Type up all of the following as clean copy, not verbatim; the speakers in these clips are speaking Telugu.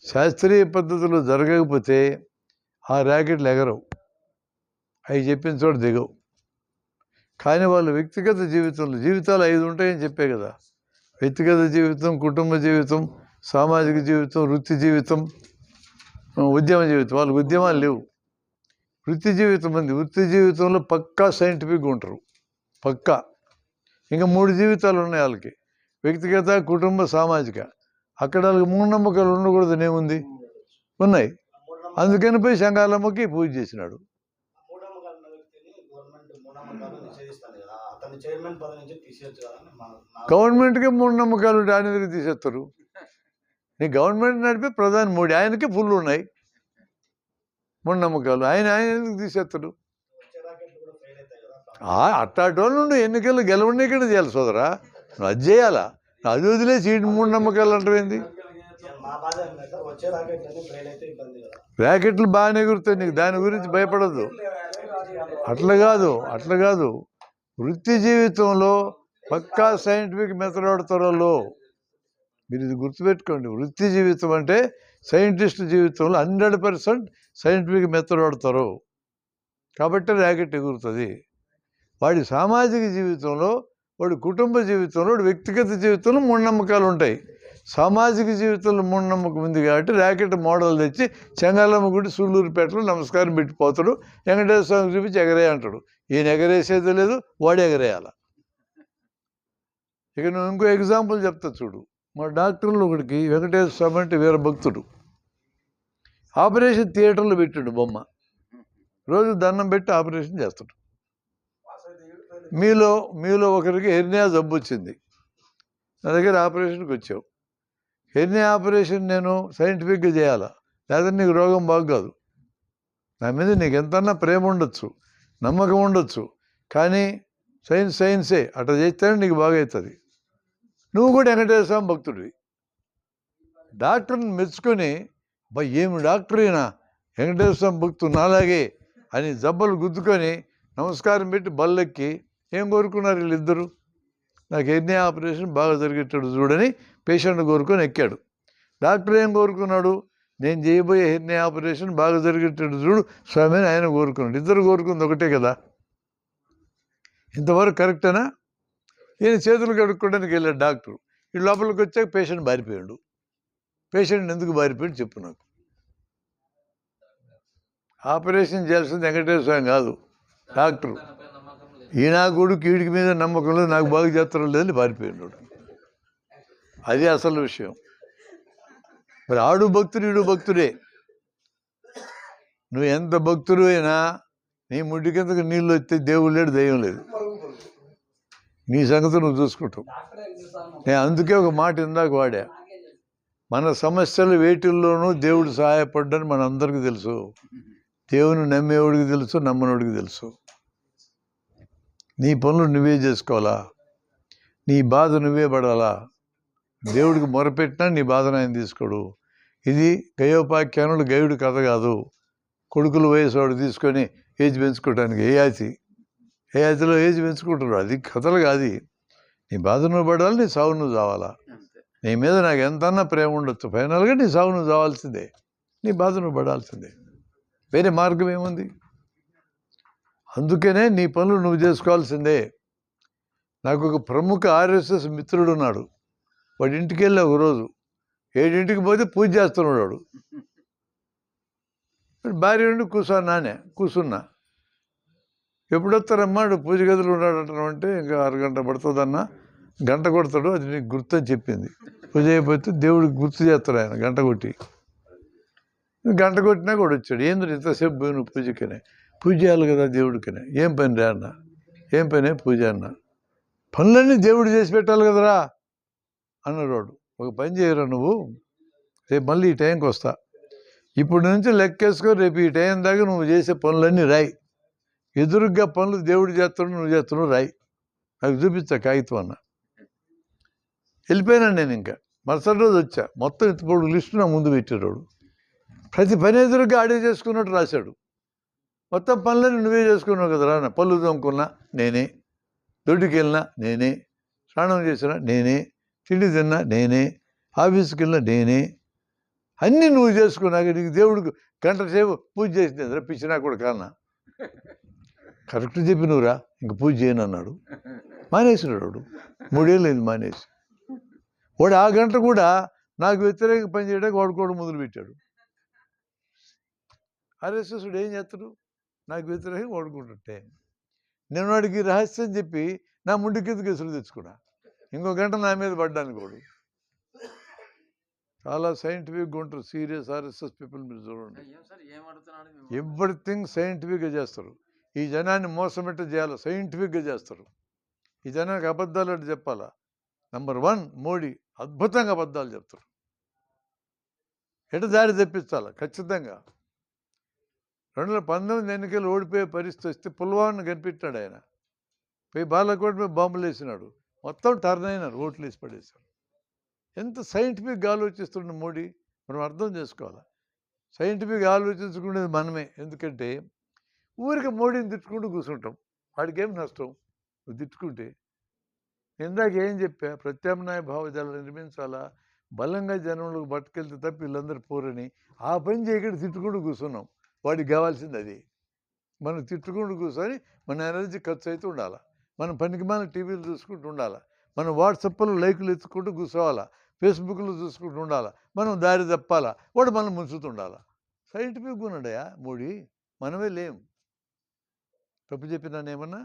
శాస్త్రీయ పద్ధతిలో జరగకపోతే ఆ ర్యాకెట్లు ఎగరవు, అవి చెప్పిన చోట దిగవు. కానీ వాళ్ళు వ్యక్తిగత జీవితాలు 5 ఉంటాయని చెప్పే కదా. వ్యక్తిగత జీవితం, కుటుంబ జీవితం, సామాజిక జీవితం, వృత్తి జీవితం, ఉద్యమ జీవితం. వాళ్ళకి ఉద్యమాలు లేవు. వృత్తి జీవితం ఉంది. వృత్తి జీవితంలో పక్కా సైంటిఫిక్గా ఉంటారు, పక్కా. ఇంకా 3 జీవితాలు ఉన్నాయి వాళ్ళకి: వ్యక్తిగత, కుటుంబ, సామాజిక. అక్కడ వాళ్ళకి మూఢనమ్మకాలు ఉండకూడదని ఏముంది? ఉన్నాయి. అందుకని పోయి శంగాలమ్మకి పూజ చేసినాడు. గవర్నమెంట్కే మూఢనమ్మకాలు ఉంటే ఆయన దగ్గర తీసేస్తారు. నీ గవర్నమెంట్ నడిపే ప్రధాని మోడీ, ఆయనకే ఫుల్ ఉన్నాయి మూఢనమ్మకాలు. ఆయన ఎందుకు తీసేస్తాడు? అట్టాటి వాళ్ళు నుండి ఎన్నికలు గెలవనీకనే చేయాలి సోదరా. నువ్వు అది చేయాలా? అది వదిలేసి ఈ మూఢనమ్మకాలు అంటావేంది? ర్యాకెట్లు బాగానే ఎగురుతాయి, నీకు దాని గురించి భయపడద్దు. అట్లా కాదు. వృత్తి జీవితంలో పక్కా సైంటిఫిక్ మెథడ్ వాడతారు. మీరు ఇది గుర్తుపెట్టుకోండి. వృత్తి జీవితం అంటే సైంటిస్ట్ జీవితంలో 100% సైంటిఫిక్ మెథడ్ వాడతారు కాబట్టి ర్యాకెట్ ఎగురుతుంది. వాడి సామాజిక జీవితంలో, వాడి కుటుంబ జీవితంలో, వాడి వ్యక్తిగత జీవితంలో మూఢనమ్మకాలు ఉంటాయి. సామాజిక జీవితంలో మూఢనమ్మకం ఉంది కాబట్టి ర్యాకెట్ మోడల్ తెచ్చి చెంగాలమ్మ గుడి సూళ్ళూరుపేటలో నమస్కారం పెట్టిపోతాడు. వెంకటేశ్వర స్వామి చూపించి ఎగరే అంటాడు. ఈయన ఎగరేసేది లేదు, వాడు ఎగరేయాల. ఇక నువ్వు ఇంకో ఎగ్జాంపుల్ చెప్తా చూడు. మా డాక్టర్లు ఒకడికి వెంకటేశ్వర స్వామి అంటే వీర భక్తుడు. ఆపరేషన్ థియేటర్లో పెట్టాడు బొమ్మ. రోజు దండం పెట్టి ఆపరేషన్ చేస్తాడు. మీలో ఒకరికి హెర్నియా జబ్బు వచ్చింది. నా దగ్గర ఆపరేషన్కి వచ్చావు. హెర్నియా ఆపరేషన్ నేను సైంటిఫిక్గా చేయాలా, లేదా నీకు రోగం బాగు కాదు. నా మీద నీకు ఎంతన్నా ప్రేమ ఉండొచ్చు, నమ్మకం ఉండొచ్చు, కానీ సైన్సే అట్లా చేస్తేనే నీకు బాగా అవుతుంది. నువ్వు కూడా వెంకటేశ్వర స్వామి భక్తుడివి. డాక్టర్ని మెచ్చుకొని, ఏమి డాక్టర్ అయినా వెంకటేశ్వర స్వామి భక్తుడు నాలాగే అని జబ్బలు గుద్దుకొని నమస్కారం పెట్టి బల్లెక్కి ఏం కోరుకున్నారు వీళ్ళిద్దరూ? నాకు హెర్నియా ఆపరేషన్ బాగా జరిగేటట్టు చూడని పేషెంట్ కోరుకొని ఎక్కాడు. డాక్టర్ ఏం కోరుకున్నాడు? నేను చేయబోయే హెర్నియా ఆపరేషన్ బాగా జరిగేటట్టు చూడు స్వామి అని ఆయన కోరుకున్నాడు. ఇద్దరు కోరుకుంది ఒకటే కదా. ఇంతవరకు కరెక్టేనా? ఈయన చేతులు కడుక్కోవడానికి వెళ్ళాడు డాక్టర్. ఈ లోపలికి వచ్చాక పేషెంట్ బారిపోయాడు. పేషెంట్ ఎందుకు బారిపోయాడు చెప్పు నాకు. ఆపరేషన్ చేయాల్సింది వెంకటేశ్వర స్వామి కాదు, డాక్టరు. ఈయన కొడుకు వీడికి మీద నమ్మకం లేదు, నాకు బాగా చేస్తారో లేదని పారిపోయాడు. అది అసలు విషయం. మరి ఆడు భక్తుడు, ఈడు భక్తుడే. నువ్వు ఎంత భక్తుడు అయినా నీ ముడ్డి కిందకు నీళ్ళు వస్తే దేవుడు లేడు, దయ్యం లేదు. నీ సంగతి నువ్వు చూసుకుంటావు. నేను అందుకే ఒక మాట ఇందాక వాడా, మన సమస్యలు వేటిల్లోనూ దేవుడు సహాయపడ్డని మనందరికీ తెలుసు. దేవుని నమ్మేవాడికి తెలుసు, నమ్మనోడికి తెలుసు. నీ పనులు నువ్వే చేసుకోవాలా, నీ బాధ నువ్వే పడాలా. దేవుడికి మొరపెట్టినా నీ బాధను ఆయన తీసుకోడు. ఇది గయోపాఖ్యానులు గయుడు కథ కాదు. కొడుకుల వయసు వాడు తీసుకొని ఏజ్ పెంచుకోవడానికి ఏ యాతిలో ఏజ్ పెంచుకుంటారు. అది కథలు కాదు. నీ బాధ నువ్వు పడాలి, నీ సావు నువ్వు చావాలా. నీ మీద నాకు ఎంతన్నా ప్రేమ ఉండొచ్చు, ఫైనల్గా నీ సావు నువ్వు చావాల్సిందే, నీ బాధ నువ్వు పడాల్సిందే. వేరే మార్గం ఏముంది? అందుకనే నీ పనులు నువ్వు చేసుకోవాల్సిందే. నాకు ఒక ప్రముఖ RSS మిత్రుడు ఉన్నాడు. వాడి ఇంటికి వెళ్ళి ఒకరోజు 7 పోతే పూజ చేస్తున్నాడు వాడు. భార్య ఉండి కూర్చున్నా. ఎప్పుడొస్తారమ్మా పూజ గదిలో ఉన్నాడంటే ఇంకా 6 గంట పడుతుందన్నా, గంట కొడతాడు, అది నీకు గుర్తు అని చెప్పింది. పూజ అయిపోతే దేవుడికి గుర్తు చేస్తాడు ఆయన గంట కొట్టి. గంట కొట్టినా కూడా వచ్చాడు. ఏంది ఇంతసేపు పోయిన పూజకనే? పూజ చేయాలి కదా దేవుడికనే. ఏం పని రా అన్న? ఏం పనే? పూజ అన్న. పనులన్నీ దేవుడు చేసి పెట్టాలి కదరా అన్నాడు వాడు. ఒక పని చేయరా నువ్వు, రేపు మళ్ళీ ఈ టైంకి వస్తా, ఇప్పుడు నుంచి లెక్కేసుకో, రేపు ఈ టైం దాకా నువ్వు చేసే పనులన్నీ రాయి. ఎదురుగ్గా పనులు దేవుడు చేస్తాడు, నువ్వు చేస్తున్నావు, రాయి, నాకు చూపించా కాగితం అన్న. వెళ్ళిపోయినాను నేను. ఇంకా మరుసటి రోజు వచ్చా, మొత్తం ఇప్పుడు లిస్టు నా ముందు పెట్టాడు. ప్రతి పని ఎదురుగా ఆడే చేసుకున్నట్టు రాశాడు. మొత్తం పనులన్నీ నువ్వే చేసుకున్నావు కదా రా. పళ్ళు తోముకున్నా నేనే, దొడ్డుకి వెళ్ళినా నేనే, స్నానం చేసినా నేనే, తిండి తిన్నా నేనే, ఆఫీస్కి వెళ్ళినా నేనే, అన్నీ నువ్వు చేసుకున్నాక నీకు దేవుడికి గంట సేపు పూజ చేసింది రప్పించినా కూడా కానా కరెక్ట్ చెప్పి నువ్వురా ఇంక పూజ చేయను అన్నాడు. మానేసినాడు వాడు. 3 ఏళ్ళు అయింది మానేసి. వాడు ఆ గంట కూడా నాకు వ్యతిరేకంగా పనిచేయడానికి వాడుకోవడం మొదలుపెట్టాడు. ఆర్ఎస్ఎస్డు ఏం చేస్తాడు? నాకు వ్యతిరేకంగా వాడుకుంటుంటే నేను వాడికి రహస్యం చెప్పి నా ముందు కింద కేసులు తెచ్చుకున్నా. ఇంకో గంట నా మీద పడ్డానికి వాడు. చాలా సైంటిఫిక్గా ఉంటారు సీరియస్ ఆర్ఎస్ఎస్ పీపుల్. మీరు చూడండి, ఎవ్రీథింగ్ సైంటిఫిక్గా చేస్తారు. ఈ జనాన్ని మోసమెట్ట చేయాలి, సైంటిఫిక్గా చేస్తారు. ఈ జనానికి అబద్ధాలు అంటే చెప్పాలా? నంబర్ 1 మోడీ అద్భుతంగా అబద్ధాలు చెప్తారు. ఎట దారి తెప్పించాలి ఖచ్చితంగా. 2019 ఎన్నికలు ఓడిపోయే పరిస్థితి వస్తే పుల్వామాను కనిపెట్టాడు ఆయన. పోయి బాలకోట మీద బాంబులు వేసినాడు. మొత్తం టర్న్ అయినారు, ఓట్లు వేసి పడేశారు. ఎంత సైంటిఫిక్గా ఆలోచిస్తుండే మోడీ, మనం అర్థం చేసుకోవాలి. సైంటిఫిక్గా ఆలోచించుకునేది మనమే. ఎందుకంటే ఊరికి మోడీని తిట్టుకుంటూ కూర్చుంటాం. వాడికి ఏం నష్టం నువ్వు తిట్టుకుంటే? ఇందాక ఏం చెప్పా? ప్రత్యామ్నాయ భావజాలను నిర్మించాలా, బలంగా జనంలోకి పట్టుకెళ్తే తప్ప వీళ్ళందరూ పోరని. ఆ పని చేయకుండా తిట్టుకుంటూ కూర్చున్నాం. వాడికి కావాల్సింది అది. మనం తిట్టుకుంటూ కూర్చొని మన ఎనర్జీ ఖర్చు అయితే ఉండాలి. మనం పనికి మన టీవీలు చూసుకుంటూ ఉండాలి. మనం వాట్సాప్లో లైకులు ఎత్తుకుంటూ కూర్చోవాలా, ఫేస్బుక్లో చూసుకుంటూ ఉండాలా. మనం దారి తప్పాలా, వాడు మనం ముంచుతుండాలా. సైంటిఫిక్గా ఉన్నాడయా మోడీ, మనమే లేం. తప్పు చెప్పినానేమన్నా?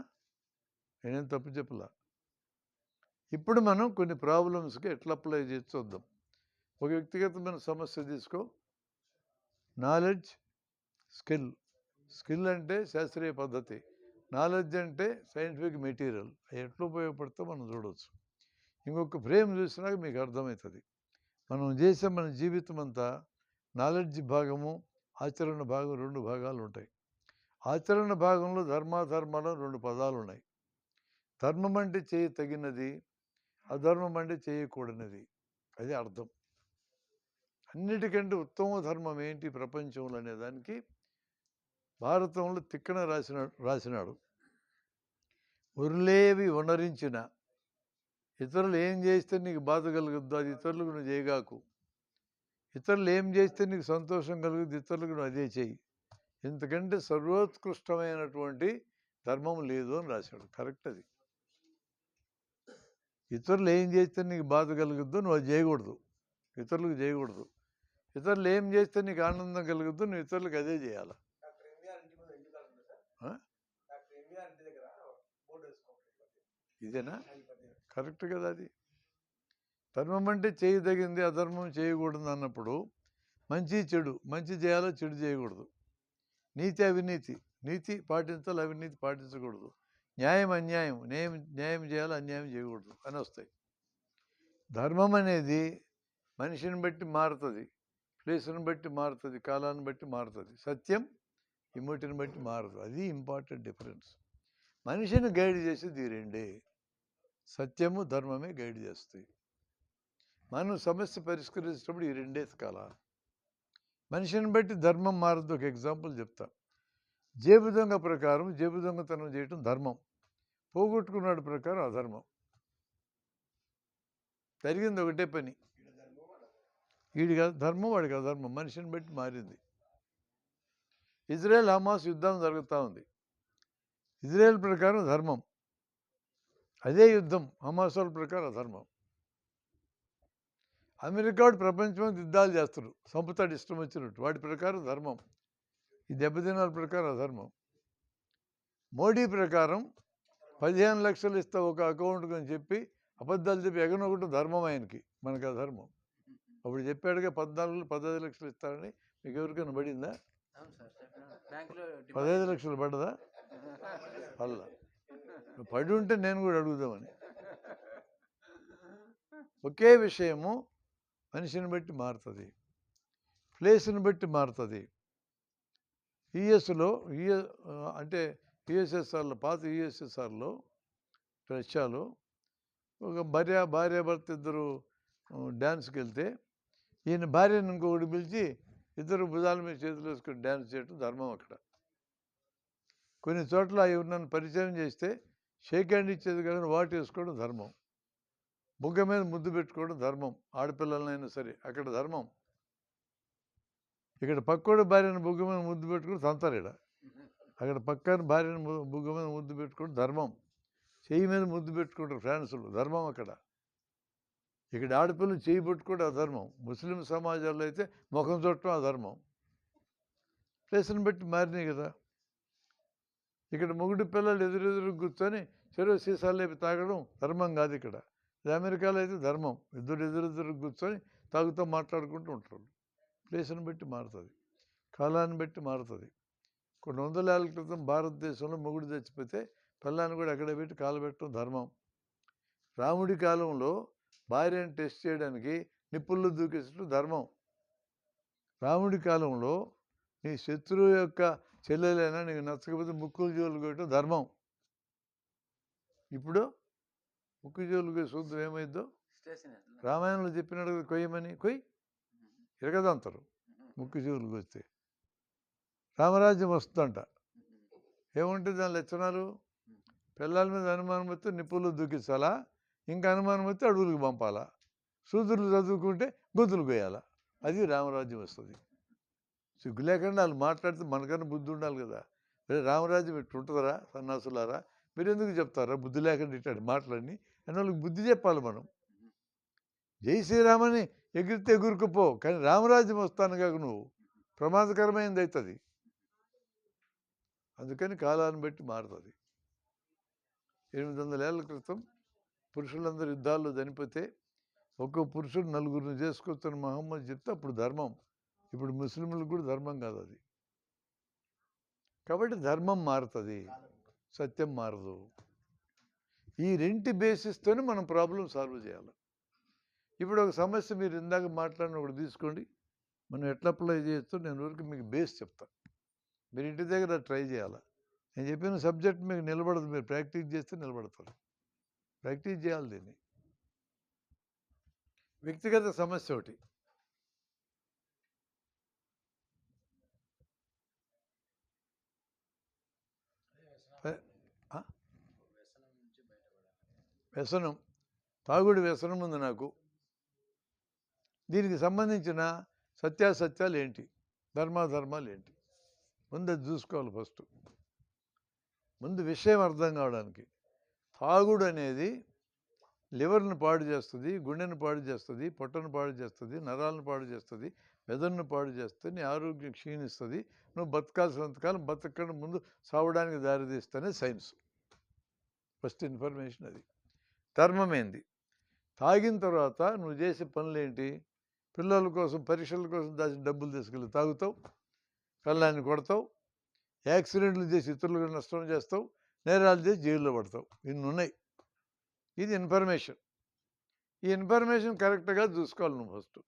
నేనేం తప్పు చెప్పలా. ఇప్పుడు మనం కొన్ని ప్రాబ్లమ్స్కి ఎట్లా అప్లై చేసి చూద్దాం. ఒక వ్యక్తిగతమైన సమస్య తీసుకో. Knowledge, skill. స్కిల్ అంటే శాస్త్రీయ పద్ధతి, నాలెడ్జ్ అంటే సైంటిఫిక్ మెటీరియల్. అవి ఎట్లా ఉపయోగపడుతుందో మనం చూడవచ్చు. ఇంకొక ఫ్రేమ్ చూసినాక మీకు అర్థమవుతుంది. మనం చేసే మన జీవితం అంతా నాలెడ్జ్ భాగము, ఆచరణ భాగం 2 భాగాలు ఉంటాయి. ఆచరణ భాగంలో ధర్మాధర్మాలు 2 పదాలు ఉన్నాయి. ధర్మం అంటే చేయ తగినది, అధర్మం అంటే చేయకూడనిది. అది అర్థం. అన్నిటికంటే ఉత్తమ ధర్మం ఏంటి ప్రపంచంలో అనే దానికి భారతంలో తిక్కన రాసినాడు. ఉర్లేవి వనరించిన ఇతరులు ఏం చేస్తే నీకు బాధ కలుగుద్దో అది ఇతరులకు నువ్వు చేయగాకు. ఇతరులు ఏం చేస్తే నీకు సంతోషం కలుగుద్ది ఇతరులకు నువ్వు అదే చెయ్యి. ఎందుకంటే సర్వోత్కృష్టమైనటువంటి ధర్మం లేదు అని రాశాడు. కరెక్ట్ అది. ఇతరులు ఏం చేస్తే నీకు బాధ కలుగుద్దో నువ్వు అది చేయకూడదు, ఇతరులకు చేయకూడదు. ఇతరులు ఏం చేస్తే నీకు ఆనందం కలుగుద్దో నువ్వు ఇతరులకు అదే చేయాలి. ఇదేనా కరెక్ట్ కదా? అది ధర్మం అంటే చేయదగింది, అధర్మం చేయకూడదు అన్నప్పుడు మంచి చెడు, మంచి చేయాలో చెడు చేయకూడదు. నీతి అవినీతి, నీతి పాటించాలి, అవినీతి పాటించకూడదు. న్యాయం అన్యాయం, న్యాయం చేయాలి, అన్యాయం చేయకూడదు అని వస్తాయి. ధర్మం అనేది మనిషిని బట్టి మారుతుంది, ప్లేస్ని బట్టి మారుతుంది, కాలాన్ని బట్టి మారుతుంది. సత్యం ఇమ్మటిని బట్టి మారదు. అది ఇంపార్టెంట్ డిఫరెన్స్. మనిషిని గైడ్ చేసేది ఈ రెండే, సత్యము ధర్మమే గైడ్ చేస్తాయి. మనం సమస్య పరిష్కరించినప్పుడు ఈ రెండే కాల. మనిషిని బట్టి ధర్మం మారదు. ఒక ఎగ్జాంపుల్ చెప్తా. జేబు దొంగ ప్రకారం జేబు దొంగతనం చేయటం ధర్మం, పోగొట్టుకున్నాడు ప్రకారం అధర్మం. జరిగింది ఒకటే పని. వీడికి ధర్మం, వాడికి అధర్మం. మనిషిని బట్టి మారింది. ఇజ్రాయెల్ హమాస్ యుద్ధం జరుగుతూ ఉంది. ఇజ్రాయెల్ ప్రకారం ధర్మం, అదే యుద్ధం హమాస్ వాళ్ళ ప్రకారం అధర్మం. అమెరికా వాడు ప్రపంచం యుద్ధాలు చేస్తారు, సంపుతాడు ఇష్టం వచ్చినట్టు, వాడి ప్రకారం ధర్మం. ఈ దెబ్బతినాల ప్రకారం అధర్మం. మోడీ ప్రకారం 15 లక్షలు ఇస్తా ఒక అకౌంట్కి అని చెప్పి అబద్ధాలు చెప్పి ఎగనొకటి ధర్మం ఆయనకి, మనకు అధర్మం. అప్పుడు చెప్పాడుగా 15 లక్షలు ఇస్తారని. మీకు ఎవరికైనా పడిందా? 15 లక్షలు పడ్డదా? పల్లా. పడి ఉంటే నేను కూడా అడుగుదామని. ఒకే విషయము మనిషిని బట్టి మారుతుంది, ప్లేస్ని బట్టి మారుతుంది. యుఎస్లో అంటే యుఎస్ఎస్ఆర్లో, పాత యుఎస్ఎస్ఆర్లో, రష్యాలో ఒక భార్యాభర్త ఇద్దరు డ్యాన్స్కి వెళ్తే ఈయన భార్యను ఇంకొకటి పిలిచి ఇద్దరు భుజాల మీద చేతులు వేసుకొని డ్యాన్స్ చేయడం ధర్మం అక్కడ. కొన్ని చోట్ల ఎవరినన్ను పరిచయం చేస్తే షేక్ హ్యాండ్ ఇచ్చేది కానీ వాటి వేసుకోవడం ధర్మం. బుగ్గ మీద ముద్దు పెట్టుకోవడం ధర్మం, ఆడపిల్లలైనా సరే అక్కడ ధర్మం. ఇక్కడ పక్కోడు భార్యను బుగ్గ మీద ముద్దు పెట్టుకుని తంతారు ఇక్కడ. అక్కడ పక్కన భార్యను బుగ్గ మీద ముద్దు పెట్టుకుని ధర్మం. చెయ్యి మీద ముద్దు పెట్టుకుంటారు ఫ్రాన్స్లో, ధర్మం అక్కడ. ఇక్కడ ఆడపిల్లలు చేయి పట్టుకోవడం అధర్మం. ముస్లిం సమాజాల్లో అయితే ముఖం చుట్టడం అధర్మం. ప్లేస్ని బట్టి మారినాయి కదా. ఇక్కడ మొగుడు పిల్లలు ఎదురెదురు కూర్చొని చెరువు సీసాలు లేపి తాగడం ధర్మం కాదు ఇక్కడ. ఇది అమెరికాలో అయితే ధర్మం. ఎదురెదురు కూర్చొని తాగుతూ మాట్లాడుకుంటూ ఉంటారు. ప్లేస్ని బట్టి మారుతుంది, కాలాన్ని బట్టి మారుతుంది. కొన్ని వందల ఏళ్ళ క్రితం భారతదేశంలో మొగుడు చచ్చిపోతే పిల్లాన్ని కూడా ఎక్కడ పెట్టి కాలబెట్టడం ధర్మం. రాముడి కాలంలో భార్యను టెస్ట్ చేయడానికి నిప్పుల్లో దూకేసడం ధర్మం. రాముడి కాలంలో నీ శత్రువు యొక్క చెల్లెలైనా నీకు నచ్చకపోతే ముక్కులు జోలు కొట్టడం ధర్మం. ఇప్పుడు ముక్కు జోలు చూద్దాం ఏమైద్దో. రామాయణంలో చెప్పినట్టు కొయ్యమని కొయ్యి ఇరగదంతరు ముక్కు జోలు వస్తే. రామరాజ్యం వస్తుందంట. ఏముంటుంది దాని లక్షణాలు? పిల్లల మీద అనుమానం వస్తే నిప్పుల్లో దూకించాలా, ఇంకా అనుమానం వస్తే అడవులకు పంపాలా, సూదులు చదువుకుంటే గొంతులు కొయ్యాలా. అది రామరాజ్యం వస్తుంది. సిగ్గు లేకుండా వాళ్ళు మాట్లాడితే మనకన్నా బుద్ధి ఉండాలి కదా. రామరాజ్యం ఇట్టు ఉంటుందరా సన్నాసులారా, మీరు ఎందుకు చెప్తారా బుద్ధి లేకుండా ఇట్టాడు మాట్లాడి అని వాళ్ళకి బుద్ధి చెప్పాలి మనం. జై శ్రీరామని ఎగిరితే ఎగురుకుపో, కానీ రామరాజ్యం వస్తాను కాక నువ్వు ప్రమాదకరమైనది అవుతుంది. అందుకని కాలాన్ని బట్టి మారుతుంది. 800 ఏళ్ళ క్రితం పురుషులందరూ యుద్ధాల్లో చనిపోతే ఒక్కో పురుషుడు నలుగురిని చేసుకొస్తున్న మహమ్మద్ చెప్తే అప్పుడు ధర్మం. ఇప్పుడు ముస్లింలకు కూడా ధర్మం కాదు అది. కాబట్టి ధర్మం మారుతుంది, సత్యం మారదు. ఈ రెంటి బేసిస్తోనే మనం ప్రాబ్లం సాల్వ్ చేయాలి. ఇప్పుడు ఒక సమస్య మీరు ఇందాక మాట్లాడిన ఒకటి తీసుకోండి, మనం ఎట్లా అప్లై చేయొచ్చో నేను ఊరికి మీకు బేస్ చెప్తాను. మీరు ఇంటి దగ్గర ట్రై చేయాలి. నేను చెప్పిన సబ్జెక్ట్ మీకు నిలబడదు, మీరు ప్రాక్టీస్ చేస్తే నిలబడతారు. ప్రాక్టీస్ చేయాలి దీన్ని. వ్యక్తిగత సమస్య ఒకటి. వ్యసనం, తాగుడు వ్యసనం ఉంది నాకు. దీనికి సంబంధించిన సత్యాసత్యాలు ఏంటి, ధర్మాధర్మాలు ఏంటి, ముందు అది చూసుకోవాలి. ఫస్ట్ ముందు విషయం అర్థం కావడానికి. తాగుడు అనేది లివర్ను పాడు చేస్తుంది, గుండెను పాడు చేస్తుంది, పొట్టను పాడు చేస్తుంది, నరాలను పాడు చేస్తుంది, మెదడును పాడు చేస్తుంది, నీ ఆరోగ్యం క్షీణిస్తుంది. నువ్వు బతకాల్సినంతకాలం బతకకుండా ముందు సావడానికి దారితీస్తేనే సైన్స్. ఫస్ట్ ఇన్ఫర్మేషన్ అది. ధర్మం ఏంది? తాగిన తర్వాత నువ్వు చేసే పనులేంటి? పిల్లల కోసం పరీక్షల కోసం దాచిన డబ్బులు తీసుకెళ్ళి తాగుతావు, కళ్ళాన్ని కొడతావు, యాక్సిడెంట్లు చేసి ఇతరులకు నష్టం చేస్తావు, నేరాలు చేసి జైల్లో పడతావు. ఇన్ని ఉన్నాయి. ఇది ఇన్ఫర్మేషన్. ఈ ఇన్ఫర్మేషన్ కరెక్ట్గా చూసుకోవాలి నువ్వు. ఫస్ట్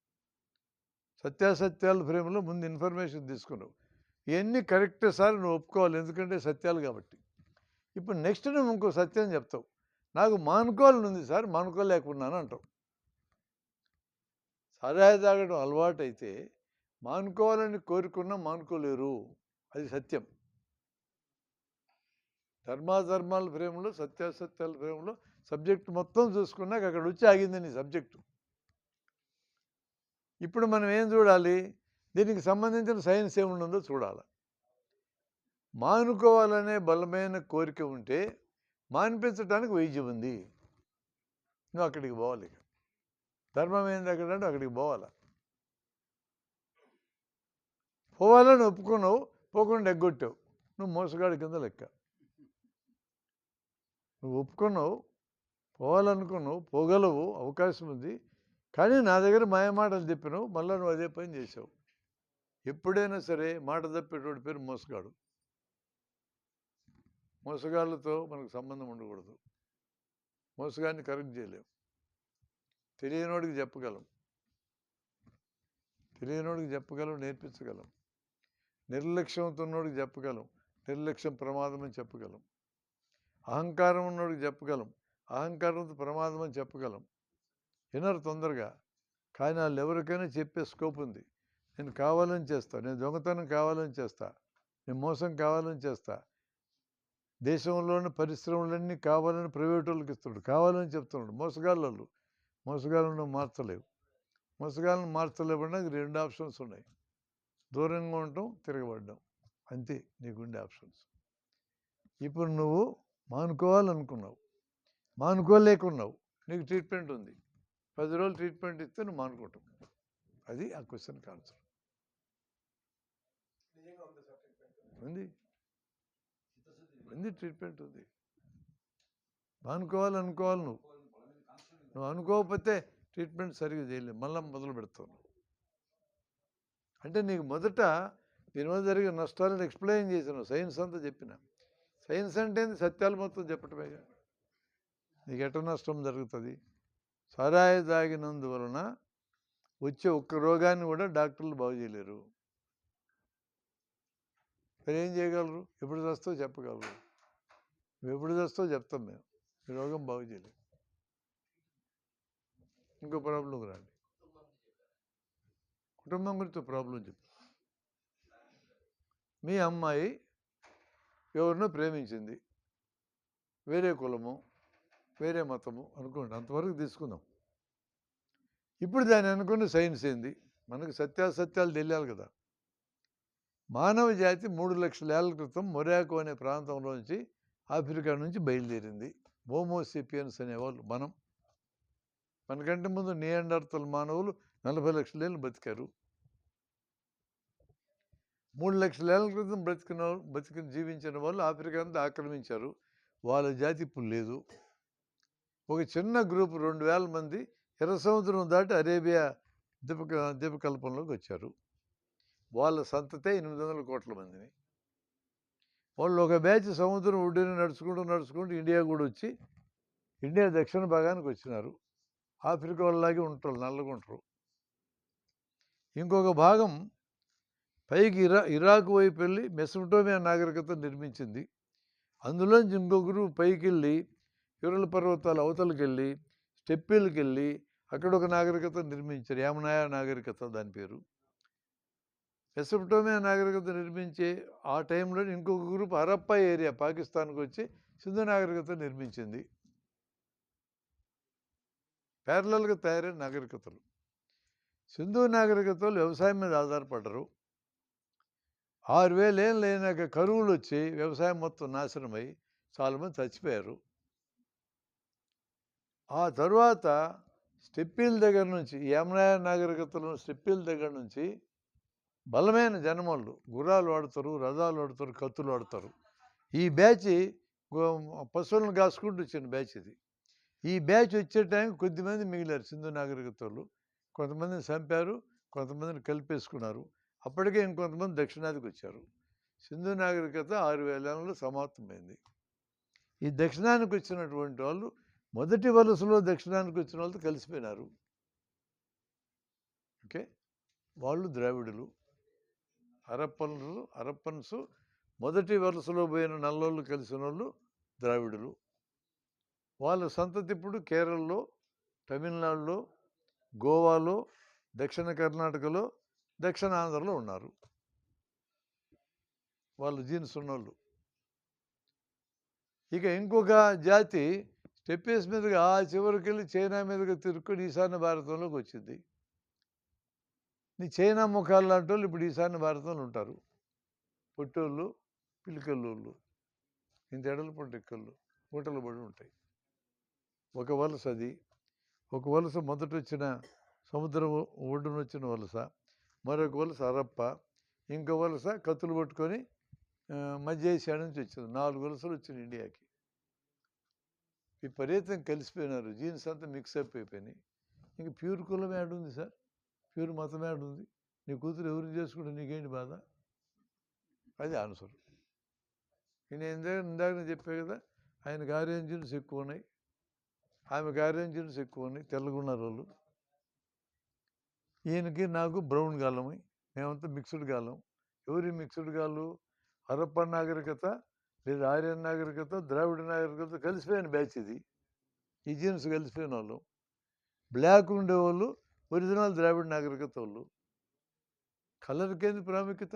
సత్యాసత్యాల ఫ్రేమ్లో ముందు ఇన్ఫర్మేషన్ తీసుకున్నావు. ఇవన్నీ కరెక్టే సార్ నువ్వు ఒప్పుకోవాలి, ఎందుకంటే సత్యాలు కాబట్టి. ఇప్పుడు నెక్స్ట్ నువ్వు ఇంకో సత్యం చెప్తావు. నాకు మానుకోవాలని ఉంది సార్, మానుకోలేకున్నాను అంటావు. సరాయి తాగడం అలవాటు అయితే మానుకోవాలని కోరుకున్నా మానుకోలేరు. అది సత్యం. ధర్మాధర్మాల ఫ్రేమ్లో, సత్యాసత్యాల ఫ్రేమ్లో సబ్జెక్ట్ మొత్తం చూసుకున్నాక అక్కడ వచ్చి ఆగింది నీ సబ్జెక్టు. ఇప్పుడు మనం ఏం చూడాలి? దీనికి సంబంధించిన సైన్స్ ఏముందో చూడాలి. మానుకోవాలనే బలమైన కోరిక ఉంటే మానిపించడానికి వైద్యం ఉంది. నువ్వు అక్కడికి పోవాలి. ధర్మం ఏంది అక్కడంటే అక్కడికి పోవాలి. పోవాలని ఒప్పుకున్నావు, పోకుండా ఎగ్గొట్టావు, నువ్వు మోసగాడి కింద లెక్క. నువ్వు ఒప్పుకున్నావు, పోవాలనుకున్నావు, పోగలవు, అవకాశం ఉంది, కానీ నా దగ్గర మాయమాటలు చెప్పినావు, మళ్ళీ నువ్వు అదే పని చేసావు. ఎప్పుడైనా సరే మాట తప్పేటోడి పేరు మోసగాడు. మోసగాళ్ళతో మనకు సంబంధం ఉండకూడదు. మోసగాడిని కరెక్ట్ చేయలేం. తెలియనోడికి చెప్పగలం, నేర్పించగలం. నిర్లక్ష్యంతో ఉన్నోడికి చెప్పగలం, నిర్లక్ష్యం ప్రమాదం అని చెప్పగలం. అహంకారం ఉన్నోడికి చెప్పగలం, అహంకారంతో ప్రమాదం అని చెప్పగలం. వినరు తొందరగా, కానీ వాళ్ళు ఎవరికైనా చెప్పే స్కోప్ ఉంది. నేను కావాలని చేస్తా, నేను దొంగతనం కావాలని చేస్తా, నేను మోసం కావాలని చేస్తా. దేశంలోని పరిశ్రమలన్నీ కావాలని ప్రైవేట్ వాళ్ళకి ఇస్తున్నాడు, కావాలని చెప్తున్నాడు. మోసగాళ్ళను మార్చలేవు. మోసగాళ్ళను మార్చలేకుండా 2 ఆప్షన్స్ ఉన్నాయి. దూరంగా ఉండటం, తిరగబడడం, అంతే నీకుండే ఆప్షన్స్. ఇప్పుడు నువ్వు మానుకోవాలనుకున్నావు, మానుకోలేకున్నావు, నీకు ట్రీట్మెంట్ ఉంది, 10 రోజులు ట్రీట్మెంట్ ఇస్తే నువ్వు మానుకుంటావు. అది ఆ క్వశ్చన్కి ఆన్సర్. ఉంది ట్రీట్మెంట్ ఉంది. మానుకోవాలనుకోవాలి, నువ్వు అనుకోకపోతే ట్రీట్మెంట్ సరిగ్గా చేయలేవు, మళ్ళీ మొదలు పెడతావు. అంటే నీకు మొదట దీనివల్ల జరిగే నష్టాలను ఎక్స్ప్లెయిన్ చేశాను, సైన్స్ అంతా చెప్పిన. సైన్స్ అంటే సత్యాలు మొత్తం చెప్పటమేగా. నీకు ఎట్ట నష్టం జరుగుతుంది? సారాయి తాగినందువలన వచ్చే ఒక్క రోగాన్ని కూడా డాక్టర్లు బాగు చేయలేరు. మరి ఏం చేయగలరు? ఎప్పుడు చేస్తావు చెప్పగలరు. నువ్వు ఎప్పుడు చేస్తావు చెప్తాం మేము, ఈ రోగం బాగు చేయలేము. ఇంకో ప్రాబ్లం రండి, కుటుంబం గురించి ప్రాబ్లం చెప్పు. మీ అమ్మాయి ఎవరినో ప్రేమించింది, వేరే కులము, వేరే మతము అనుకోండి, అంతవరకు తీసుకుందాం. ఇప్పుడు దాన్ని అనుకున్న సైన్స్ ఏంది? మనకు సత్యాసత్యాలు తెలియాలి కదా. మానవ జాతి 3 లక్షల ఏళ్ల క్రితం మొరాకో అనే ప్రాంతంలోంచి, ఆఫ్రికా నుంచి బయలుదేరింది. హోమోసేపియన్స్ అనేవాళ్ళు మనం. మనకంటే ముందు నియాండర్తల్ మానవులు 40 లక్షల ఏళ్ళు బతికారు. 3 లక్షల ఏళ్ల క్రితం జీవించిన వాళ్ళు ఆఫ్రికా అంతా ఆక్రమించారు. వాళ్ళ జాతి ఇప్పుడు లేదు. ఒక చిన్న గ్రూప్ 2000 మంది ఎర్ర సముద్రం దాటి అరేబియా ద్వీపకల్పంలోకి వచ్చారు. వాళ్ళ సంతతే 800 కోట్ల మందిని. వాళ్ళు ఒక బ్యాచ్ సముద్రం ఒడ్డుని నడుచుకుంటూ ఇండియా కూడా వచ్చి, ఇండియా దక్షిణ భాగానికి వచ్చినారు. ఆఫ్రికా వాళ్ళలాగే ఉంటారు, నల్లగుంటారు. ఇంకొక భాగం పైకి ఇరాక్ వైపు వెళ్ళి మెసొపొటేమియా నాగరికత నిర్మించింది. అందులోంచి ఇంకొకరు పైకి వెళ్ళి యూరల్ పర్వతాల అవతలకి వెళ్ళి స్టెప్పీలకి వెళ్ళి అక్కడ ఒక నాగరికత నిర్మించారు, యామనాయ నాగరికత దాని పేరు. మెసొపొటేమియా నాగరికత నిర్మించే ఆ టైంలో ఇంకొక గ్రూప్ హరప్పా ఏరియా పాకిస్తాన్కి వచ్చి సింధు నాగరికత నిర్మించింది. ప్యారలల్గా తయారైన నాగరికతలు. సింధు నాగరికతలు వ్యవసాయం మీద ఆధారపడ్డరు. 6000 ఏళ్ళు అయినాక కరువులు వచ్చి వ్యవసాయం మొత్తం నాశనమై చాలామంది చచ్చిపోయారు. ఆ తరువాత స్టెప్పీల దగ్గర నుంచి, యామనాయ నాగరికతలు స్టెప్పీల దగ్గర నుంచి బలమైన జనమళ్ళు, గుర్రాలు వాడతారు, రథాలు వాడతారు, కత్తులు వాడతారు. ఈ బ్యాచ్ పశువులను కాసుకుంటూ వచ్చిన బ్యాచ్ ఇది. ఈ బ్యాచ్ వచ్చే టైంకి కొద్దిమంది మిగిలారు సింధు నాగరికతలు. కొంతమందిని చంపారు, కొంతమందిని కలిపేసుకున్నారు. అప్పటికే ఇంకొంతమంది దక్షిణాదికి వచ్చారు. సింధు నాగరికత 6000 ఏళ్ళలో సమాప్తమైంది. ఈ దక్షిణానికి వచ్చినటువంటి వాళ్ళు మొదటి వలసలో దక్షిణానికి వచ్చిన వాళ్ళతో కలిసిపోయినారు. ఓకే, వాళ్ళు ద్రావిడులు. హరప్పన్స్ మొదటి వలసలో పోయిన నల్లోళ్ళు కలిసిన వాళ్ళు ద్రావిడులు. వాళ్ళ సంతతి ఇప్పుడు కేరళలో, తమిళనాడులో, గోవాలో, దక్షిణ కర్ణాటకలో, దక్షిణ ఆంధ్రలో ఉన్నారు. వాళ్ళు జీన్స్ ఉన్నోళ్ళు. ఇక ఇంకొక జాతి స్టెప్పీస్ మీదుగా ఆ చివరికి వెళ్ళి చైనా మీదుగా తిరుక్కొని ఈశాన్య భారతంలోకి వచ్చింది. నీ చైనా ముఖాలు లాంటి వాళ్ళు ఇప్పుడు ఈశాన్య భారతంలో ఉంటారు. పొట్టోళ్ళు, పిలికల్లోళ్ళు, ఇంత ఎడలు పొట్టెక్కళ్ళు ఊటలు పడి ఉంటాయి. ఒక వలస అది. ఒక వలస మొదట వచ్చిన సముద్రం ఒడ్డున వచ్చిన వలస, మరొక వలస హరప్ప, ఇంకో వలస కత్తులు పట్టుకొని మధ్య ఏషియా నుంచి వచ్చింది. 4 వలసలు వచ్చింది ఇండియాకి. విపరీతం కలిసిపోయినారు, జీన్స్ అంతా మిక్సప్ అయిపోయినాయి. ఇంక ప్యూర్ కులం ఏడుంది సార్? ప్యూర్ మతం ఏడుంది? నీ కూతురు ఎవరిని చేసుకుంటే నీకేంటి బాధ? అది ఆన్సర్. నేను ఇందాక చెప్పే కదా, ఆయనకు ఆరెంజిన్స్ ఎక్కువ ఉన్నాయి, ఆమెకు ఆరెంజిన్స్ ఎక్కువ ఉన్నాయి, తెల్లగున్నారు వాళ్ళు. ఈయనకి నాకు బ్రౌన్ గాలమై, మేమంతా మిక్స్డ్ గాలం. ఎవరి మిక్స్డ్ గాలు? హరప్ప నాగరికత లేదా ఆర్యన్ నాగరికత, ద్రావిడ నాగరికత కలిసిపోయిన బ్యాచ్ ఇది. ఈ జీన్స్ కలిసిపోయిన వాళ్ళు. బ్లాక్ ఉండేవాళ్ళు ఒరిజినల్ ద్రావిడ నాగరికత వాళ్ళు. కలర్కేంది ప్రాముఖ్యత?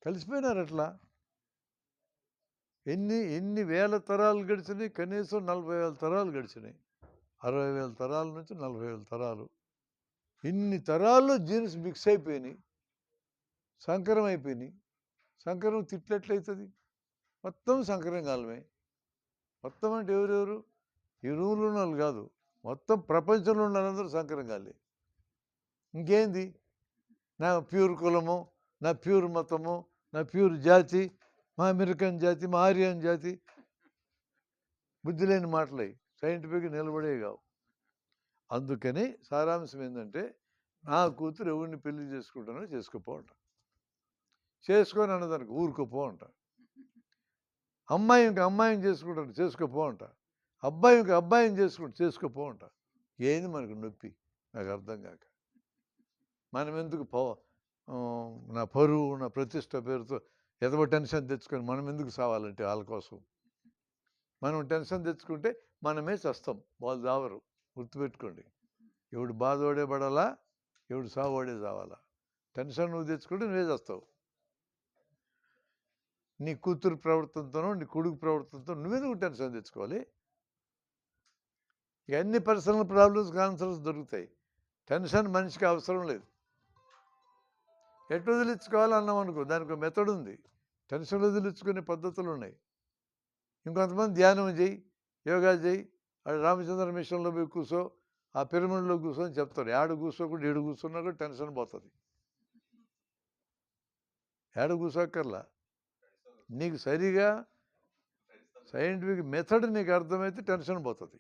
కలిసిపోయినారు అట్లా. ఎన్ని వేల తరాలు గడిచినాయి? కనీసం 40,000 తరాలు గడిచినాయి. 60,000 తరాల నుంచి 40,000 తరాలు. ఇన్ని తరాల్లో జీన్స్ మిక్స్ అయిపోయినాయి. సంకరం అయిపోయినాయి. సంకరం తిట్లెట్లయితుంది? మొత్తం సంకరం కాలమే. మొత్తం అంటే ఎవరెవరు? ఈ రూమ్లో ఉన్న వాళ్ళు కాదు, మొత్తం ప్రపంచంలో ఉన్న వాళ్ళందరూ సంకరం కాలే. ఇంకేంది? నా ప్యూర్ కులము, నా ప్యూర్ మతము, నా ప్యూర్ జాతి, మా అమెరికన్ జాతి, మా ఆర్యన్ జాతి, బుద్ధి లేని మాటలై సైంటిఫిక్గా నిలబడే కావు. అందుకని సారాంశం ఏంటంటే, నా కూతురు ఎవరిని పెళ్లి చేసుకుంటానో చేసుకోపో అంట. చేసుకొని అన్నదానికి ఊరుకోపో అంట. అమ్మాయి ఇంక అమ్మాయిని చేసుకుంటాను చేసుకోపో అంట. అబ్బాయి ఇంక అబ్బాయిని చేసుకోపో అంట. ఏంది మనకు నొప్పి? నాకు అర్థం కాక మనం ఎందుకు నా పరువు, నా ప్రతిష్ట పేరుతో ఎదవ టెన్షన్ తెచ్చుకొని మనం ఎందుకు సావాలంటే వాళ్ళ కోసం? మనం టెన్షన్ తెచ్చుకుంటే మనమే చస్తాం, వాళ్ళు చావరు. గుర్తుపెట్టుకోండి. ఎవడు బాధోడే పడాలా, ఎవడు సావోడే చావాలా. టెన్షన్ నువ్వు తెచ్చుకుంటే నువ్వే చేస్తావు. నీ కూతురు ప్రవర్తనతోనో నీ కొడుకు ప్రవర్తనతో నువ్వెందుకు టెన్షన్ తెచ్చుకోవాలి? ఇవన్నీ పర్సనల్ ప్రాబ్లమ్స్, ఆన్సర్స్ దొరుకుతాయి. టెన్షన్ మనిషికి అవసరం లేదు. ఎటు వదిలించుకోవాలన్నాం అనుకో, దానికి ఒక మెథడ్ ఉంది. టెన్షన్ వదిలించుకునే పద్ధతులు ఉన్నాయి. ఇంకొంతమంది ధ్యానం చేయి, యోగా చేయి, అది రామచంద్ర మిషన్లో పోయి కూర్చో, ఆ పిరమిడ్లో కూర్చో అని చెప్తారు. ఏడు కూర్చోకుండా ఏడు కూర్చున్నా కూడా టెన్షన్ పోతుంది. ఏడు కూర్చోక్కర్లా. నీకు సరిగా సైంటిఫిక్ మెథడ్ నీకు అర్థమైతే టెన్షన్ పోతుంది.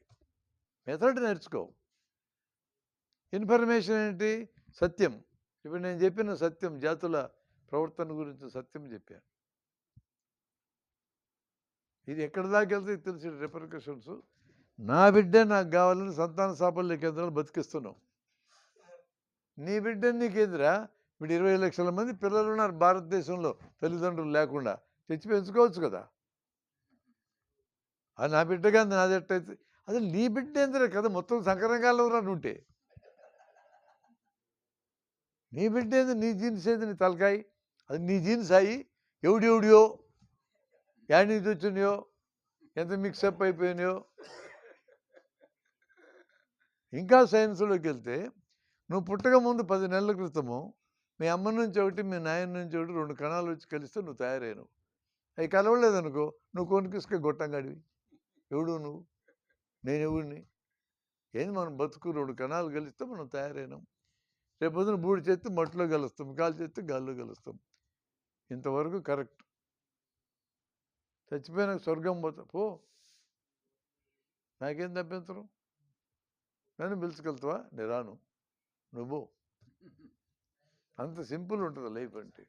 మెథడ్ నేర్చుకో. ఇన్ఫర్మేషన్ ఏంటి? సత్యం. ఇప్పుడు నేను చెప్పిన సత్యం, జాతుల ప్రవర్తన గురించి సత్యం చెప్పాను. ఇది ఎక్కడి దాకా వెళ్తే తెలిసిన రిపర్కషన్స్. నా బిడ్డే నాకు కావాలని సంతాన సాఫల్య కేంద్రాలు బతికిస్తున్నావు. నీ బిడ్డ నీకేందిరా? ఇప్పుడు 20 లక్షల మంది పిల్లలు ఉన్నారు భారతదేశంలో, తల్లిదండ్రులు లేకుండా. తెచ్చి పెంచుకోవచ్చు కదా. అది నా బిడ్డగా నాదెట్టయితే అసలు నీ బిడ్డ ఏందిరా కదా, మొత్తం సంకరంగాల్లో ఉంటే నీ బిడ్డ ఏంది? నీ జీన్స్ ఏంది? నీ తలకాయ అది నీ జీన్స్ అయ్యి ఎవడియో యాడ్ నుంచి వచ్చినాయో, ఎంత మిక్సప్ అయిపోయినాయో. ఇంకా సైన్స్లోకి వెళ్తే, నువ్వు పుట్టక ముందు 10 నెలల క్రితము మీ అమ్మ నుంచి ఒకటి, మీ నాయన నుంచి ఒకటి 2 కణాలు వచ్చి కలిస్తే నువ్వు తయారైనవు. అవి కలవలేదనుకో, నువ్వు కొనికిసుక గొట్టంగాడివి. ఎవడు నువ్వు? నేను ఎవడిని? ఏంది మనం బతుకు 2 కణాలు కలిస్తే మనం తయారైనాం. రేపొద్దున బూడి చేస్తే మట్టిలో కలుస్తాం, గాలి చేస్తే గాల్లో కలుస్తాం. ఇంతవరకు కరెక్ట్. చచ్చిపోయినాక స్వర్గం పోతా పో, నాకేం అభ్యంతరం? నన్ను పిలుచుకెళ్తావా? నేను రాను, నువ్వు. అంత సింపుల్ ఉంటుంది లైఫ్ అంటే.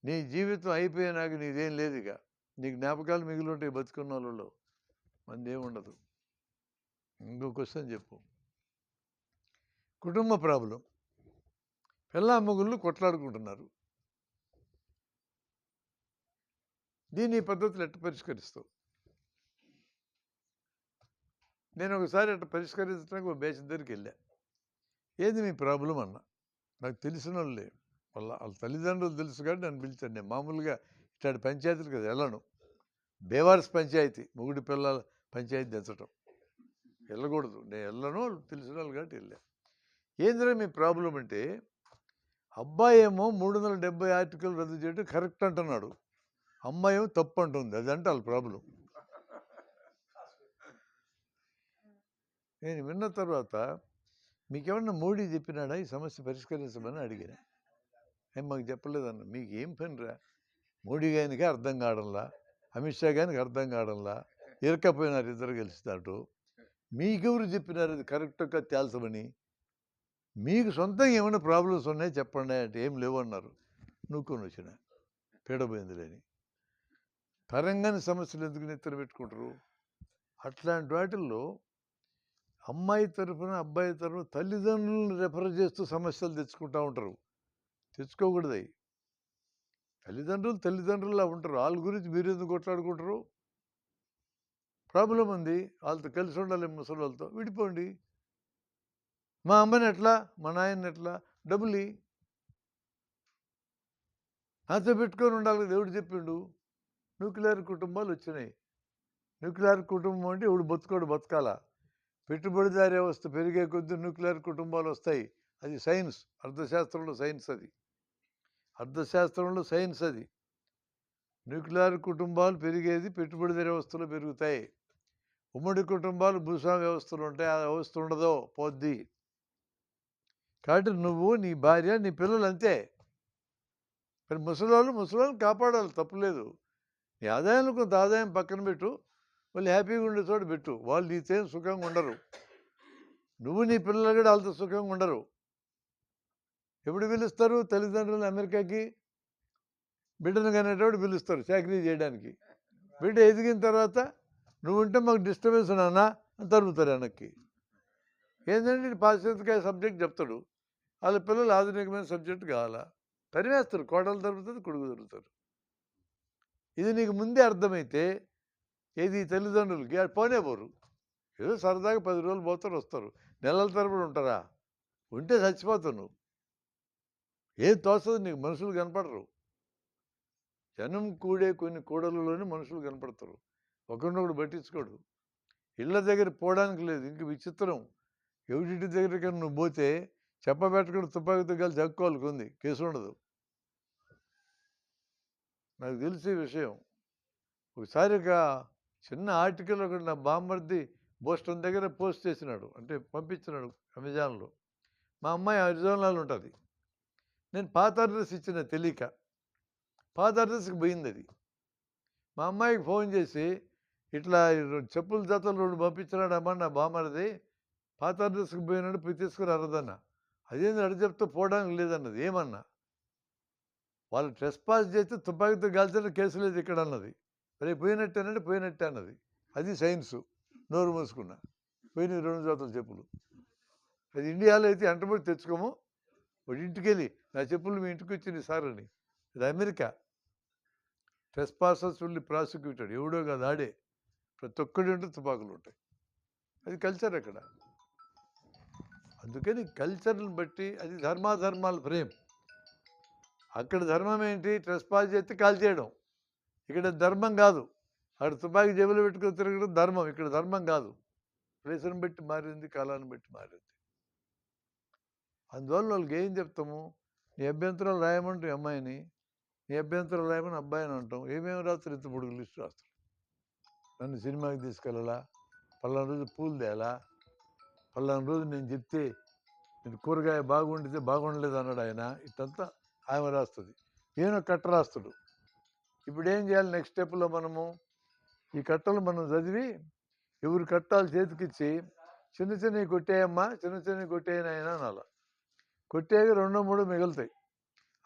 నీ జీవితం అయిపోయినాక నీదేం లేదు. ఇక నీకు జ్ఞాపకాలు మిగిలి ఉంటాయి బతుకున్న వాళ్ళలో, మంది ఏముండదు. ఇంకో క్వశ్చన్ చెప్పు. కుటుంబ ప్రాబ్లం. పిల్లామ్మగుళ్ళు కొట్లాడుకుంటున్నారు. దీన్ని ఈ పద్ధతులు ఎట్ట పరిష్కరిస్తావు? నేను ఒకసారి అట్లా పరిష్కరించడానికి ఒక బేసిన దగ్గరికి వెళ్ళా. ఏది మీ ప్రాబ్లం అన్న. నాకు తెలిసిన వాళ్ళే, వాళ్ళ తల్లిదండ్రులు తెలుసు కాబట్టి నన్ను పిలిచాను. నేను మామూలుగా ఇట్లాంటి పంచాయతీలు కదా వెళ్ళను. బేవార్స్ పంచాయతీ, మొగుడి పిల్లల పంచాయతీ తెచ్చటం వెళ్ళకూడదు. నేను వెళ్ళను, తెలిసిన వాళ్ళు కాబట్టి వెళ్ళా. ఏందిరా మీ ప్రాబ్లం అంటే, అబ్బాయి ఏమో 370 ఆర్టికల్ రద్దు చేయడం కరెక్ట్ అంటున్నాడు, అమ్మాయి ఏమో తప్పు అంటుంది. అదంటే వాళ్ళ ప్రాబ్లం. నేను విన్న తర్వాత, మీకేమన్నా మోడీ చెప్పినాడా ఈ సమస్య పరిష్కరించమని అడిగాను. మాకు చెప్పలేదన్న. మీకు ఏం పనిరా? మోడీ గారికి అర్థం కావడంలా, అమిత్ షా గారికి అర్థం కావడంలా, ఇరకపోయినారు ఇద్దరు కలిసి దాటు. మీకెవరు చెప్పినారు అది కరెక్ట్గా తేల్చమని? మీకు సొంతంగా ఏమైనా ప్రాబ్లమ్స్ ఉన్నాయి చెప్పండి అంటే ఏం లేవన్నారు. నూకొని వచ్చిన పీడబోయిందిలేని. తరంగాని సమస్యలు ఎందుకు నెత్తర పెట్టుకుంటారు? అట్లాంటి వాటిల్లో అమ్మాయి తరఫున అబ్బాయి తరఫున తల్లిదండ్రులను రెఫర్ చేస్తూ సమస్యలు తెచ్చుకుంటూ ఉంటారు. తెచ్చుకోకూడదు. అవి తల్లిదండ్రులా ఉంటారు. వాళ్ళ గురించి మీరు ఎందుకు కొట్లాడుకుంటారు? ప్రాబ్లం ఉంది, వాళ్ళతో కలిసి ఉండాలి, ముసలి వాళ్ళతో విడిపోండి. మా అమ్మని ఎట్లా, మా నాయన్ని ఎట్లా, డబ్బులు నాతో పెట్టుకొని ఉండాలి కదా. ఎవడు చెప్పిండు? న్యూక్లియర్ కుటుంబాలు వచ్చినాయి. న్యూక్లియర్ కుటుంబం అంటే ఎవడు బతుకోడు, బతకాలా. పెట్టుబడిదారీ వ్యవస్థ పెరిగే కొద్దీ న్యూక్లియర్ కుటుంబాలు వస్తాయి. అది సైన్స్, అర్థశాస్త్రంలో సైన్స్. అది అర్థశాస్త్రంలో సైన్స్ అది. న్యూక్లియర్ కుటుంబాలు పెరిగేది పెట్టుబడిదారీ వ్యవస్థలు పెరుగుతాయి. ఉమ్మడి కుటుంబాలు భూస్వామ్య వ్యవస్థలు ఉంటాయి. ఆ వ్యవస్థ ఉండదో పోద్ది. కాబట్టి నువ్వు, నీ భార్య, నీ పిల్లలు అంతే. మరి ముసలోళ్ళని కాపాడాలి, తప్పులేదు. నీ ఆదాయంలో కొంత ఆదాయం పక్కన పెట్టు, వాళ్ళు హ్యాపీగా ఉండే చోట పెట్టు. వాళ్ళు నీతేం సుఖంగా ఉండరు, నువ్వు నీ పిల్లలు కూడా వాళ్ళతో సుఖంగా ఉండరు. ఎప్పుడు పిలుస్తారు తల్లిదండ్రులు అమెరికాకి? బిడ్డను కనేటప్పుడు పిలుస్తారు చాకరీ చేయడానికి. బిడ్డ ఎదిగిన తర్వాత నువ్వు ఉంటే మాకు డిస్టర్బెన్స్ నాన్న అని తరుగుతారు వెనక్కి. ఏంటంటే పాశ్చాత్య సబ్జెక్ట్ చెప్తాడు, వాళ్ళ పిల్లలు ఆధునికమైన సబ్జెక్టు కావాలా, తరివేస్తారు. కోడలు తరుగుతుంది, కొడుకు తరుగుతారు. ఇది నీకు ముందే అర్థమైతే ఏది తల్లిదండ్రులకి పోనే పోరు. ఏదో సరదాగా 10 రోజులు పోతారు, వస్తారు. నెలల తరబడి ఉంటారా? ఉంటే చచ్చిపోతావు నువ్వు. ఏం తోస్తుంది నీకు, మనుషులు కనపడరు. జనం కూడే కొన్ని కూడలలోనే మనుషులు కనపడతారు. ఒకరినొకడు పట్టించుకోడు. ఇళ్ళ దగ్గర పోవడానికి లేదు. ఇంక విచిత్రం, ఎవరింటి దగ్గరికి నువ్వు పోతే చెప్పబెట్టకుండా తుపాకీతో కలిసి హక్కుకోవాలి ఉంది, కేసు ఉండదు. నాకు తెలిసే విషయం. ఒకసారి ఒక చిన్న ఆర్టికల్ ఒకటి నా బామ్మర్ది బోస్టన్ దగ్గర పోస్ట్ చేసినాడు, అంటే పంపించినాడు అమెజాన్లో. మా అమ్మాయి అరిజోనాలో ఉంటుంది. నేను పాత అడ్రస్ ఇచ్చిన తెలియక పాత అడ్రస్కి పోయింది అది. మా అమ్మాయికి ఫోన్ చేసి ఇట్లా చెప్పుల జతలు 2 పంపించినాడు అమ్మ నా బామ్మరిది, పాత అడ్రస్కి పోయినాడు, పోయి తీసుకుని అరదన్న. అదేంది అడిగి చెప్తే పోవడానికి లేదన్నది. ఏమన్నా వాళ్ళు ట్రెస్పాస్ చేస్తే తుపాకీతో కాల్చిన కేసు లేదు ఇక్కడ అన్నది. రేపు పోయినట్టేనంటే పోయినట్టే అన్నది. అది సైన్సు. నోరు మూసుకున్నా. పోయిన 2 జతలు చెప్పులు. అది ఇండియాలో అయితే ఎంటబడి తెచ్చుకోము. వాడి ఇంటికి వెళ్ళి నా చెప్పులు మీ ఇంటికి వచ్చింది సార్ అని. ఇది అమెరికా. ట్రెస్పాసర్స్ will prosecuted. ఎవడో కాదు, ఆడే. ప్రతి ఒక్కడి ఉంటే తుపాకులు ఉంటాయి. అది కల్చర్ అక్కడ. అందుకని కల్చర్ని బట్టి అది ధర్మాధర్మాల ఫ్రేమ్. అక్కడ ధర్మం ఏంటి? ట్రెస్పాస్ చేస్తే కాల్చేయడం. ఇక్కడ ధర్మం కాదు. అక్కడ తుపాకీ జేబులో పెట్టుకుని తిరగడం ధర్మం. ఇక్కడ ధర్మం కాదు. ప్లేసుని బట్టి మారింది, కాలాన్ని బట్టి మారింది. అందువల్ల వాళ్ళకి ఏం చెప్తాము? నీ అభ్యంతరాలు రాయమంటే అమ్మాయిని, నీ అభ్యంతరాలు రాయమని అబ్బాయిని అంటాం. ఏమేమి రాస్తారు? ఇంత పొడుగు లిస్టు రాస్తారు. నన్ను సినిమాకి తీసుకెళ్ళాలా, పలానా రోజు పూలు తేలా, పలానా రోజు నేను చెప్తే నేను కూరగాయ బాగుండితే బాగుండలేదు అన్నాడు ఆయన. ఇట్టంతా ఆమె రాస్తుంది. ఈయన కట్ట రాస్తాడు. ఇప్పుడు ఏం చేయాలి? నెక్స్ట్ స్టెప్లో మనము ఈ కట్టలు మనం చదివి ఎవరు కట్టాలు చేతికిచ్చి చిన్న చిన్నవి కొట్టేయమ్మా, చిన్న చిన్నవి కొట్టేయని ఆయన అనాలి. కొట్టేవి 2 3 మిగులుతాయి.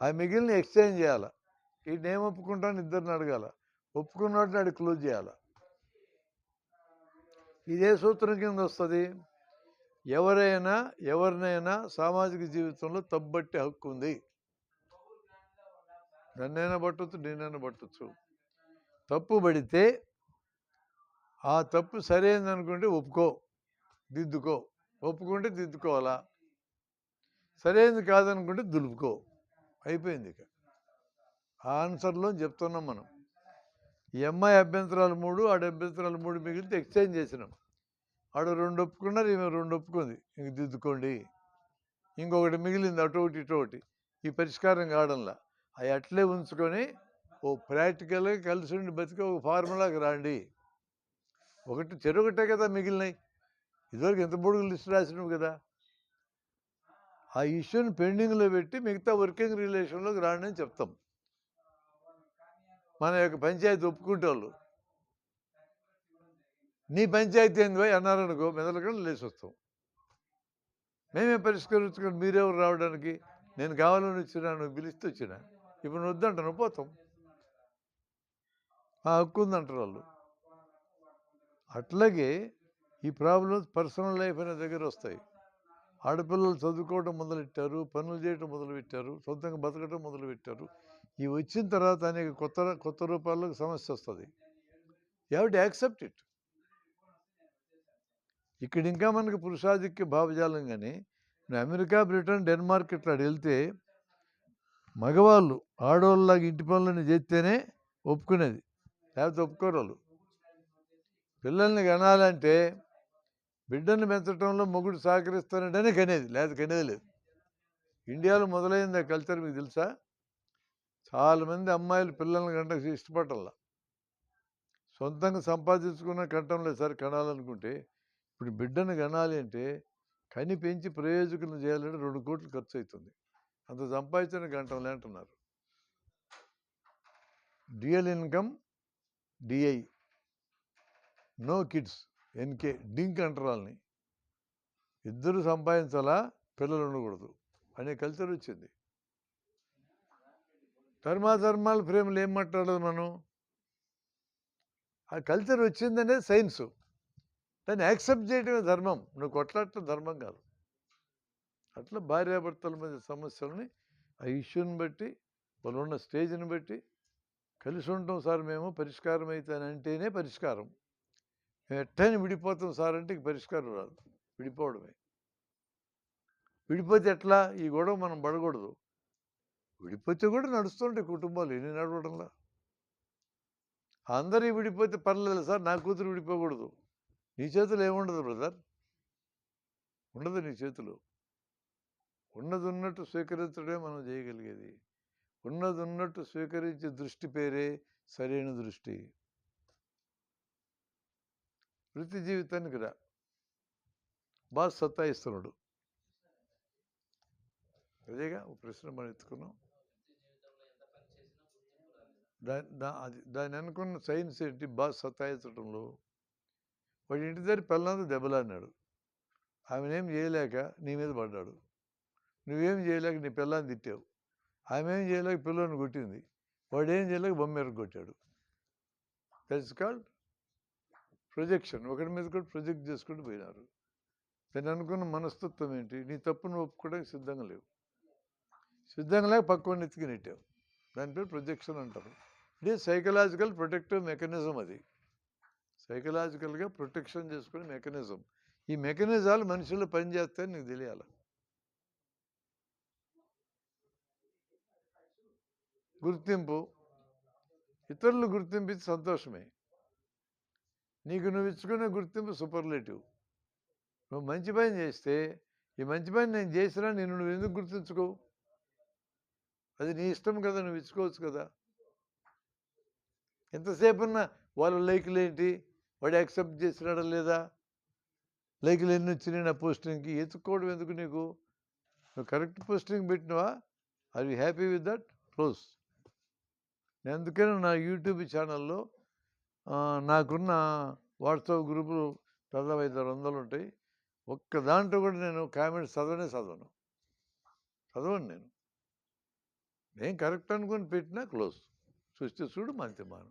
ఆ మిగిలిన ఎక్స్చేంజ్ చేయాలి. వీటిని ఏం ఒప్పుకుంటాను? ఇద్దరిని అడగాల. ఒప్పుకున్నట్టు అడిగి క్లోజ్ చేయాలి. ఇదే సూత్రం కింద వస్తుంది. ఎవరినైనా సామాజిక జీవితంలో తప్పబట్టే హక్కు ఉంది. నన్నైనా పట్టవచ్చు, నేనైనా పట్టవచ్చు. తప్పు పడితే ఆ తప్పు సరైనది అనుకుంటే ఒప్పుకో, దిద్దుకో. ఒప్పుకుంటే దిద్దుకోవాలా, సరైనది కాదనుకుంటే దులుపుకో. అయిపోయింది. ఇక ఆ ఆన్సర్లో చెప్తున్నాం మనం. ఈ అమ్మాయి అభ్యంతరాలు 3, ఆడ అభ్యంతరాలు 3 మిగిలితే ఎక్స్చేంజ్ చేసినాం. ఆడు 2 ఒప్పుకున్నారు, ఈమె 2 ఒప్పుకుంది. ఇంక దిద్దుకోండి. ఇంకొకటి మిగిలింది, అటు ఒకటి ఇటు ఒకటి. ఈ పరిష్కారం కావడంలా అవి అట్లే ఉంచుకొని ఓ ప్రాక్టికల్గా కలిసి ఉండి బతికే ఒక ఫార్ములాకి రాండి. చెరొకటే కదా మిగిలినాయి. ఇదివరకు ఎంత పొడుగు లిస్ట్ రాసినావు కదా. ఆ ఇష్యూని పెండింగ్లో పెట్టి మిగతా వర్కింగ్ రిలేషన్లోకి రాండి అని చెప్తాం. మన యొక్క పంచాయతీ ఒప్పుకుంటే వాళ్ళు నీ పంచాయతీ ఏంది పోయి అన్నారనుకో, మెదలకుండా లేచి వస్తాం. మేమే పరిష్కరించుకొని మీరెవరు రావడానికి? నేను కావాలని వచ్చినా, నువ్వు పిలిస్తే వచ్చినా. ఇప్పుడు నువ్వు వద్దంటాను, పోతాం. ఆ హక్కు ఉందంటారు వాళ్ళు. అట్లాగే ఈ ప్రాబ్లమ్స్ పర్సనల్ లైఫ్ అనే దగ్గర వస్తాయి. ఆడపిల్లలు చదువుకోవడం మొదలెట్టారు, పనులు చేయడం మొదలుపెట్టారు, సొంతంగా బతకడం మొదలుపెట్టారు. ఇవి వచ్చిన తర్వాత అనేక కొత్త రూపాల్లో సమస్య వస్తుంది. You have to accept it. ఇక్కడ ఇంకా మనకి పురుషాధిక్య భావజాలం. కానీ అమెరికా, బ్రిటన్, డెన్మార్క్ ఇట్లా వెళ్తే మగవాళ్ళు ఆడవాళ్ళలాగా ఇంటి పనులని చేస్తేనే ఒప్పుకునేది, లేకపోతే ఒప్పుకోరు వాళ్ళు. పిల్లల్ని కనాలంటే బిడ్డను పెంచడంలో మొగుడు సహకరిస్తానంటేనే కనేది, లేకపోతే కనేది లేదు. ఇండియాలో మొదలైంది ఆ కల్చర్, మీకు తెలుసా? చాలామంది అమ్మాయిలు పిల్లల్ని కంటే ఇష్టపడాల, సొంతంగా సంపాదించుకున్న కంటం లేదు సార్. కనాలనుకుంటే ఇప్పుడు బిడ్డను కనాలి అంటే కని పెంచి ప్రయోజకులను చేయాలంటే 2 కోట్లు ఖర్చు అవుతుంది. అంత సంపాదించిన గంటంలే అంటున్నారు. Dual income DI, no kids NK, DINK అంటారు వాళ్ళని. ఇద్దరు సంపాదించాలా, పిల్లలు ఉండకూడదు అనే కల్చర్ వచ్చింది. ధర్మాధర్మాల ప్రేమలు ఏం మాట్లాడదు మనం. ఆ కల్చర్ వచ్చిందనేది సైన్సు. దాన్ని యాక్సెప్ట్ చేయడమే ధర్మం. నువ్వు కొట్లాడటం ధర్మం కాదు. అట్లా భార్యాభర్తల మధ్య సమస్యలని ఆ ఇష్యూని బట్టి, వాళ్ళు ఉన్న స్టేజ్ని బట్టి కలిసి ఉంటాం సార్ మేము, పరిష్కారం అవుతానంటేనే పరిష్కారం. మేము ఎట్టని విడిపోతాం సార్ అంటే పరిష్కారం రాదు, విడిపోవడమే. విడిపోతే ఎట్లా? ఈ గొడవ మనం పడకూడదు. విడిపోతే కూడా నడుస్తుంటాయి కుటుంబాలు, ఎన్ని నడవడంలా. అందరూ విడిపోతే పర్లేదు సార్, నా కూతురు విడిపోకూడదు. నీ చేతులు ఏముండదు బ్రదర్, ఉండదు నీ చేతులు. ఉన్నది ఉన్నట్టు స్వీకరించడమే మనం చేయగలిగేది. ఉన్నది ఉన్నట్టు స్వీకరించే దృష్టి పేరే సరైన దృష్టి. వృత్తి జీవితానికి రా. బాస్ సత్తాయిస్తున్నాడు, అదేగా ఒక ప్రశ్న మనం ఎత్తుకున్నాం. దాన్ని అనుకున్న సైన్స్ ఏంటి? బాస్ సత్తాయించడంలో వాడి ఇంటి దగ్గర పిల్లలంతా దెబ్బలాడినాడు. ఆమెనేం చేయలేక నీ మీద పడ్డాడు. నువ్వేం చేయలేక నీ పిల్లని తిట్టావు. ఆమె ఏం చేయలేక పిల్లని కొట్టింది. వాడు ఏం చేయలేక బొమ్మ కొట్టాడు. That's called projection. ఒకరి మీద కూడా ప్రొజెక్ట్ చేసుకుంటూ పోయినారు. దాన్ని అనుకున్న మనస్తత్వం ఏంటి? నీ తప్పును ఒప్పుకోవడానికి సిద్ధంగా లేవు. సిద్ధంగా లేక పక్కవాడిని ఎత్తుకుని నెట్టావు. దాని పేరు ప్రొజెక్షన్ అంటారు. ఇది సైకలాజికల్ ప్రొటెక్టివ్ మెకానిజం. అది సైకలాజికల్గా ప్రొటెక్షన్ చేసుకునే మెకానిజం. ఈ మెకానిజాలు మనుషుల్లో పనిచేస్తాయని నీకు తెలియాలి. గుర్తింపు, ఇతరులు గుర్తింపించి సంతోషమే. నీకు నువ్వు ఇచ్చుకునే గుర్తింపు సూపర్లేటివ్. నువ్వు మంచి పని చేస్తే, ఈ మంచి పని నేను చేసినా నువ్వు ఎందుకు గుర్తించుకోవు? అది నీ ఇష్టం కదా, నువ్వు ఇచ్చుకోవచ్చు కదా. ఎంతసేపు ఉన్నా వాళ్ళ లైకులు ఏంటి, వాడు యాక్సెప్ట్ చేసినాడా లేదా, లైకులు ఎన్ని వచ్చినాయి నా పోస్టింగ్కి, ఎత్తుక్కోవడం ఎందుకు నీకు? నువ్వు కరెక్ట్ పోస్టింగ్ పెట్టినవా? Are you happy with that? Close. నేను అందుకని నా యూట్యూబ్ ఛానల్లో నాకున్న వాట్సాప్ గ్రూపులు దాదాపు 500 ఉంటాయి. ఒక్క దాంట్లో కూడా నేను కామెంట్స్ చదవను. నేను కరెక్ట్ అనుకుని పెట్టినా క్లోజ్. చూస్తే చూడు, మంచి మాను.